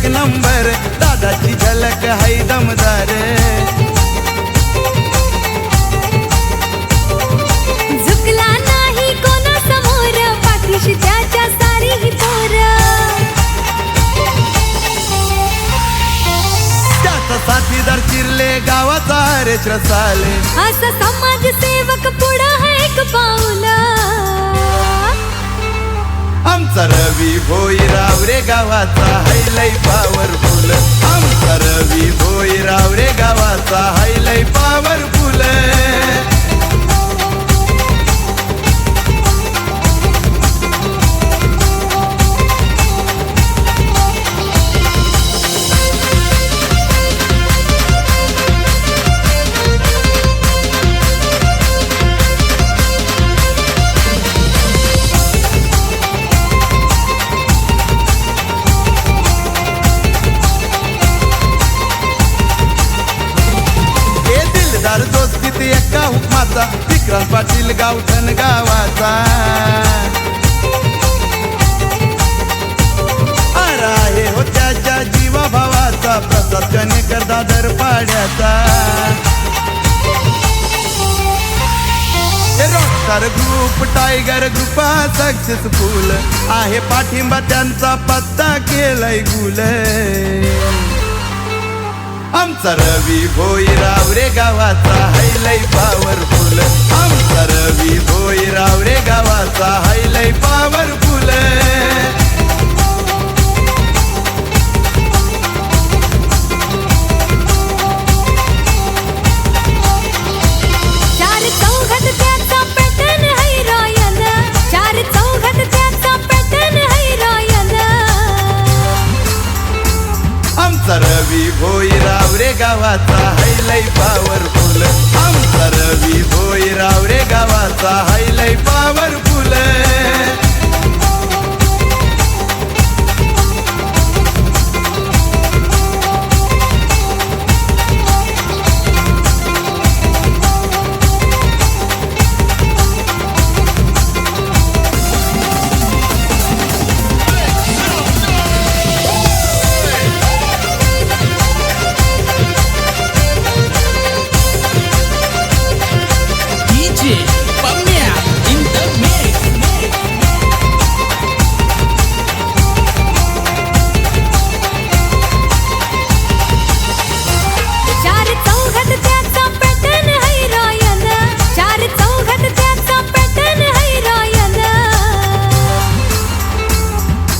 एक नंबर, दादाची झलक हाय दमदार। झुकला नाही कोणा समोर, पाठीशी त्याच्या सारी ही पोर। त्याचा साथीदार चिरले गावाचा रेच रसाले, असा समाजसेवक पुढं है एक पाऊल। आमचा रवी भोईराव रे गावाचा हाय लय पॉवरफुल, आमचा रवी भोईराव रे गावाचा हाय लय पॉवरफुल। दोस्तीत एका हुकमाचा, विक्रांत पाटील गावठण गावाचा। आहे हो त्याच्या जीवा भावाचा, प्रसाद कणेकर दादर पाड्याचा। Rockstar group tiger group successful, आहे पाठिंबा त्यांचा पत्ता केलाय गुल। आमचा रवी भोईराव रे गावाचा हाय लय पॉवरफुल, आमचा रवी भोईराव रे गावाचा हाय लय पॉवरफुल। चार चौघात त्याचा पॅटर्न है रॉयल, चार चौघात त्याचा पॅटर्न है रॉयल। आमचा रवी भोईराव रे गावाचा हाय लय पॉवरफुल, आमचा रवी भोईराव रे गावाचा हाय लय पॉवरफुल।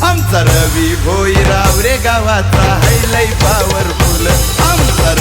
आमचा रवी भोईराव रे गावाचा हाय लय पॉवरफुल, आमचा